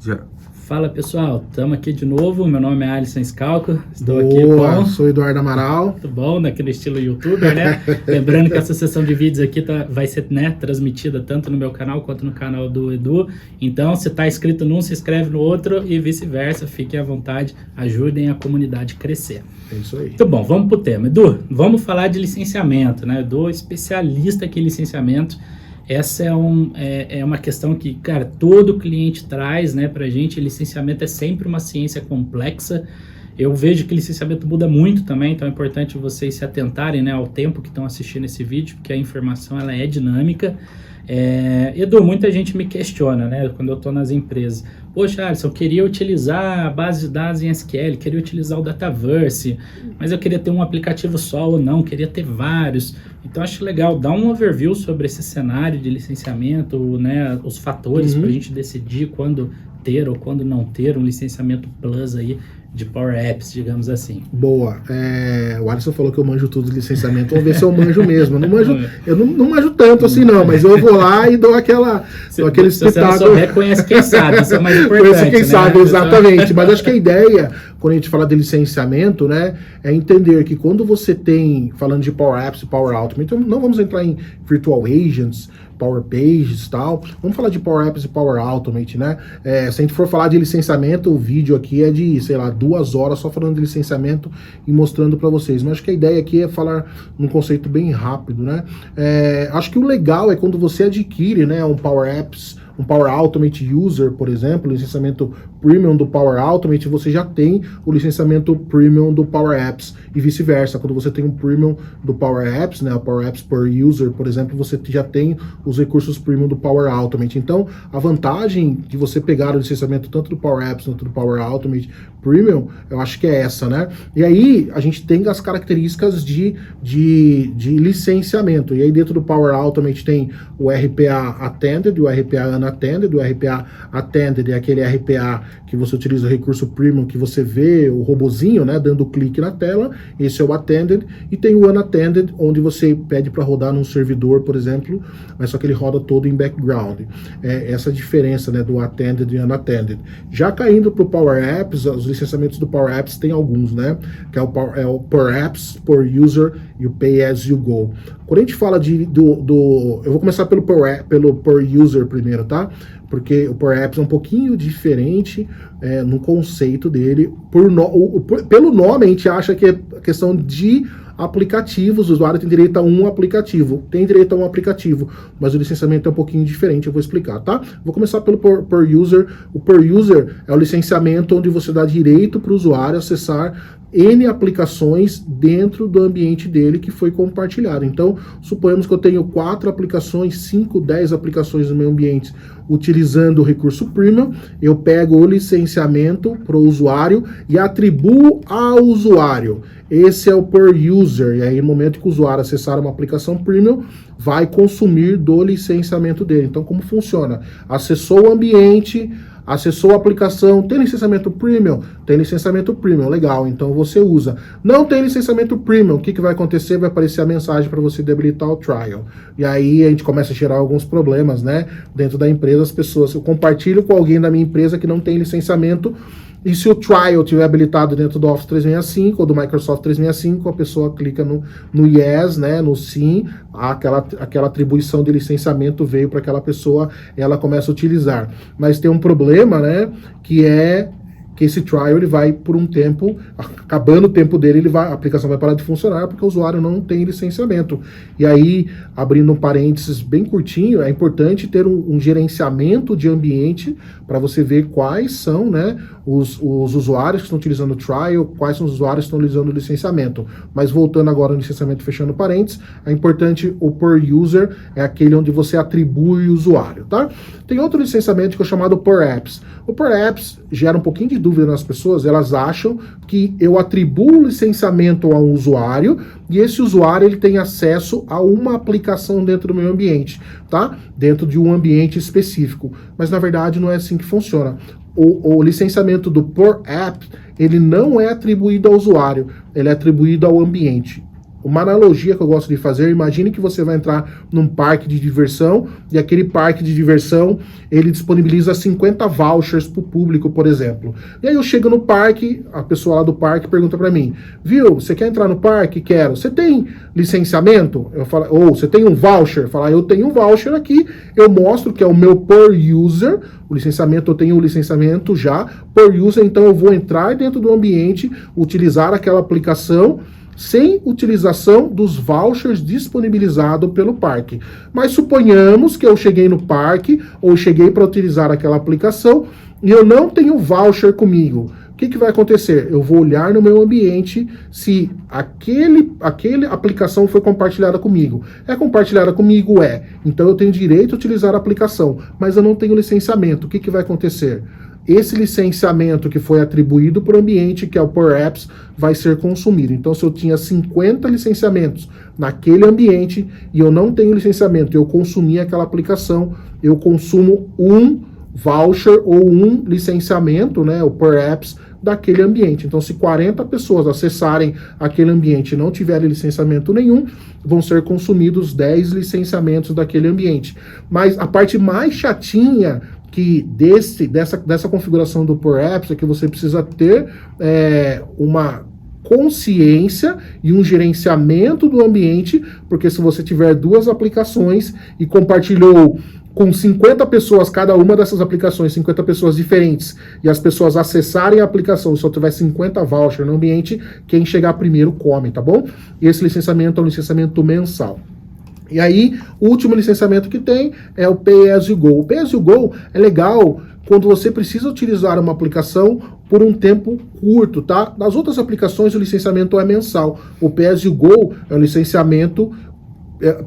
Já. Fala pessoal, estamos aqui de novo, meu nome é Alisson Scalco, estou Boa, aqui com... sou Eduardo Amaral. Muito bom, naquele estilo youtuber, né? Lembrando que essa sessão de vídeos aqui vai ser, né, transmitida tanto no meu canal quanto no canal do Edu. Então, se está inscrito num, se inscreve no outro e vice-versa. Fiquem à vontade, ajudem a comunidade a crescer. É isso aí. Muito bom, vamos pro tema. Edu, vamos falar de licenciamento, né? Edu, especialista aqui em licenciamento. Essa é uma questão que, cara, todo cliente traz, né, pra gente. Licenciamento é sempre uma ciência complexa. Eu vejo que licenciamento muda muito também, então é importante vocês se atentarem, né, ao tempo que estão assistindo esse vídeo, porque a informação ela é dinâmica. Edu, muita gente me questiona, né, quando eu estou nas empresas. Poxa, Alisson, eu queria utilizar a base de dados em SQL, queria utilizar o Dataverse, mas eu queria ter um aplicativo só ou não, queria ter vários. Então, acho legal dar um overview sobre esse cenário de licenciamento, né, os fatores para a gente decidir quando ter ou quando não ter um licenciamento plus aí de Power Apps, digamos assim. Boa. O Alisson falou que eu manjo tudo de licenciamento. Vamos ver se eu manjo mesmo. Eu não manjo tanto assim, não, mas eu vou lá e dou aquele espetáculo. Se você não souber, conhece quem sabe, isso é mais importante. Conhece quem sabe, exatamente. Mas acho que a ideia, quando a gente fala de licenciamento, né, é entender que quando você tem, falando de Power Apps e Power Automate, então não vamos entrar em Virtual Agents, Power Pages e tal. Vamos falar de Power Apps e Power Automate, né? Se a gente for falar de licenciamento, o vídeo aqui é de, sei lá, 2 horas só falando de licenciamento e mostrando para vocês. Mas acho que a ideia aqui é falar num conceito bem rápido, né? Acho que o legal é quando você adquire, né, um Power Apps, um Power Automate User, por exemplo, licenciamento Premium do Power Automate, você já tem o licenciamento Premium do Power Apps e vice-versa. Quando você tem um Premium do Power Apps, né, o Power Apps per User, por exemplo, você já tem os recursos Premium do Power Automate. Então, a vantagem de você pegar o licenciamento tanto do Power Apps quanto do Power Automate Premium, eu acho que é essa, né? E aí, a gente tem as características de licenciamento. E aí, dentro do Power Automate tem o RPA Attended, o RPA Unattended. O RPA Attended é aquele RPA que você utiliza o recurso Premium, que você vê o robozinho, né, dando clique na tela. Esse é o Attended. E tem o Unattended, onde você pede para rodar num servidor, por exemplo, mas só que ele roda todo em background. Essa diferença, né, do Attended e Unattended. Já caindo para o Power Apps, os licenciamentos do Power Apps tem alguns, né, que é o Power Apps, Power User e o Pay As You Go. Quando a gente fala eu vou começar pelo Power User primeiro, tá? Porque o Power Apps é um pouquinho diferente no conceito dele. Pelo nome, a gente acha que é questão de aplicativos, o usuário tem direito a um aplicativo. Tem direito a um aplicativo, mas o licenciamento é um pouquinho diferente, eu vou explicar, tá? Vou começar pelo Per User. O Per User é o licenciamento onde você dá direito para o usuário acessar N aplicações dentro do ambiente dele que foi compartilhado. Então, suponhamos que eu tenho 4 aplicações, 5, 10 aplicações no meu ambiente utilizando o recurso Premium, eu pego o licenciamento para o usuário e atribuo ao usuário. Esse é o Per User, e aí no momento que o usuário acessar uma aplicação Premium, vai consumir do licenciamento dele. Então, como funciona? Acessou o ambiente, acessou a aplicação, tem licenciamento Premium? Tem licenciamento Premium, legal, então você usa. Não tem licenciamento Premium, o que vai acontecer? Vai aparecer a mensagem para você debilitar o trial. E aí a gente começa a gerar alguns problemas, né? Dentro da empresa, as pessoas, eu compartilho com alguém da minha empresa que não tem licenciamento, e se o trial estiver habilitado dentro do Office 365 ou do Microsoft 365, a pessoa clica no Yes, né, no Sim, aquela atribuição de licenciamento veio para aquela pessoa, ela começa a utilizar. Mas tem um problema, né, que é que esse trial ele vai por um tempo, acabando o tempo dele, a aplicação vai parar de funcionar porque o usuário não tem licenciamento. E aí, abrindo um parênteses bem curtinho, é importante ter um gerenciamento de ambiente para você ver quais são, né, os usuários que estão utilizando o trial, quais são os usuários que estão utilizando o licenciamento. Mas voltando agora no licenciamento, fechando parênteses, é importante o Per User, é aquele onde você atribui o usuário, tá? Tem outro licenciamento que é chamado Per Apps. O Per Apps gera um pouquinho de dúvida nas pessoas, elas acham que eu atribuo licenciamento a um usuário e esse usuário ele tem acesso a uma aplicação dentro do meu ambiente, tá? Dentro de um ambiente específico. Mas na verdade não é assim que funciona. O licenciamento do Per App, ele não é atribuído ao usuário, ele é atribuído ao ambiente. uma analogia que eu gosto de fazer, imagine que você vai entrar num parque de diversão, e aquele parque de diversão, ele disponibiliza 50 vouchers para o público, por exemplo. E aí eu chego no parque, a pessoa lá do parque pergunta para mim, viu, você quer entrar no parque? Quero. Você tem licenciamento? Eu falo, ou você tem um voucher? Eu falo, eu tenho um voucher aqui, eu mostro que é o meu per user, o licenciamento, eu tenho o licenciamento já, per user, então eu vou entrar dentro do ambiente, utilizar aquela aplicação, sem utilização dos vouchers disponibilizados pelo parque. Mas suponhamos que eu cheguei no parque, ou cheguei para utilizar aquela aplicação, e eu não tenho voucher comigo. O que vai acontecer? Eu vou olhar no meu ambiente se aquele aplicação foi compartilhada comigo. É compartilhada comigo? É. Então eu tenho direito a utilizar a aplicação, mas eu não tenho licenciamento. O que vai acontecer? Esse licenciamento que foi atribuído para o ambiente, que é o Per Apps, vai ser consumido. Então, se eu tinha 50 licenciamentos naquele ambiente e eu não tenho licenciamento e eu consumi aquela aplicação, eu consumo um voucher ou um licenciamento, né, o Per Apps, daquele ambiente. Então, se 40 pessoas acessarem aquele ambiente e não tiverem licenciamento nenhum, vão ser consumidos 10 licenciamentos daquele ambiente. Mas a parte mais chatinha que dessa configuração do Per Apps é que você precisa ter uma consciência e um gerenciamento do ambiente, porque se você tiver duas aplicações e compartilhou com 50 pessoas, cada uma dessas aplicações, 50 pessoas diferentes, e as pessoas acessarem a aplicação, se só tiver 50 vouchers no ambiente, quem chegar primeiro come, tá bom? E esse licenciamento é um licenciamento mensal. E aí, o último licenciamento que tem é o Pay As You Go. O Pay As You Go é legal quando você precisa utilizar uma aplicação por um tempo curto, tá? Nas outras aplicações, o licenciamento é mensal. O Pay As You Go é um licenciamento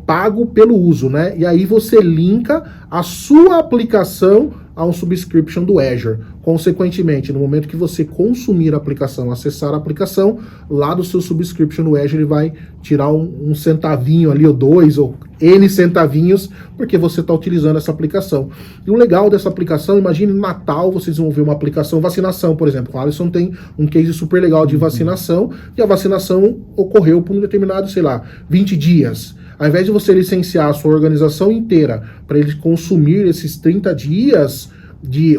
pago pelo uso, né? E aí você linka a sua aplicação a um subscription do Azure. Consequentemente, no momento que você consumir a aplicação, acessar a aplicação, lá do seu subscription no Azure, ele vai tirar um centavinho ali, ou 2, ou N centavinhos, porque você está utilizando essa aplicação. E o legal dessa aplicação, imagine no Natal, você desenvolver uma aplicação, vacinação, por exemplo. O Alisson tem um case super legal de vacinação, e a vacinação ocorreu por um determinado, 20 dias. Ao invés de você licenciar a sua organização inteira para ele consumir esses 30 dias,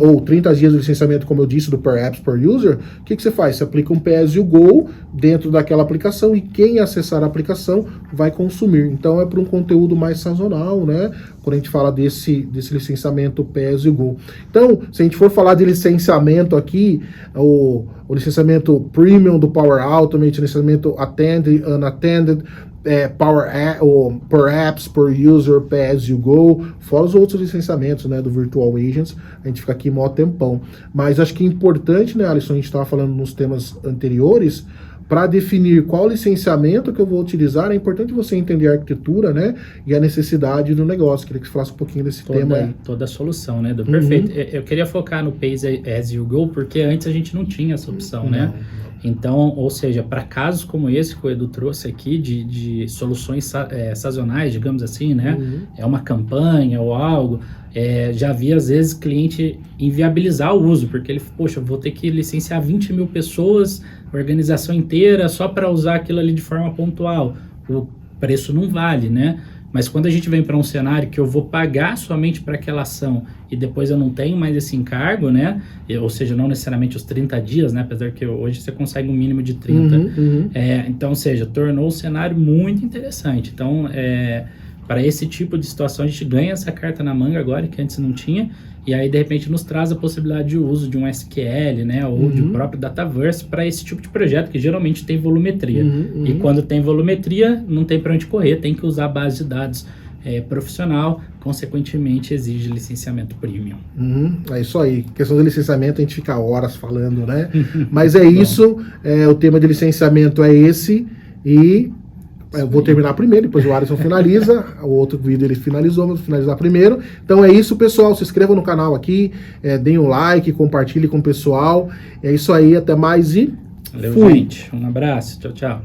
ou 30 dias de licenciamento, como eu disse, do Per Apps Per User, o que você faz? Você aplica um Pay As You Go dentro daquela aplicação e quem acessar a aplicação vai consumir. Então é para um conteúdo mais sazonal, né? Quando a gente fala desse licenciamento Pay As You Go. Então, se a gente for falar de licenciamento aqui, o licenciamento Premium do Power Automate, licenciamento Attended, Unattended, Per Apps, Per User, Pay As You Go, fora os outros licenciamentos, né, do Virtual Agents, a gente fica aqui mó tempão. Mas acho que é importante, né, Alisson, a gente estava falando nos temas anteriores, para definir qual licenciamento que eu vou utilizar, é importante você entender a arquitetura, né, e a necessidade do negócio. Queria que você falasse um pouquinho desse tema aí. Toda a solução, né, perfeito. Eu queria focar no Pay As You Go, porque antes a gente não tinha essa opção, né? Então, ou seja, para casos como esse que o Edu trouxe aqui, de soluções sazonais, digamos assim, né? É uma campanha ou algo, já havia às vezes cliente inviabilizar o uso, porque ele, poxa, vou ter que licenciar 20 mil pessoas, organização inteira, só para usar aquilo ali de forma pontual. O preço não vale, né? Mas quando a gente vem para um cenário que eu vou pagar somente para aquela ação e depois eu não tenho mais esse encargo, né? Ou seja, não necessariamente os 30 dias, né? Apesar que hoje você consegue um mínimo de 30. Então, ou seja, tornou o cenário muito interessante. Então, para esse tipo de situação, a gente ganha essa carta na manga agora, que antes não tinha, e aí, de repente, nos traz a possibilidade de uso de um SQL, né, ou de um próprio Dataverse para esse tipo de projeto, que geralmente tem volumetria. E quando tem volumetria, não tem para onde correr, tem que usar a base de dados profissional, consequentemente, exige licenciamento premium. É isso aí. Questão de licenciamento, a gente fica horas falando, né? Mas é isso, o tema de licenciamento é esse, e... eu vou terminar primeiro, depois o Alisson finaliza, o outro vídeo ele finalizou, mas vou finalizar primeiro. Então é isso, pessoal, se inscreva no canal aqui, deem um like, compartilhe com o pessoal. É isso aí, até mais e valeu, fui! Gente, um abraço, tchau, tchau.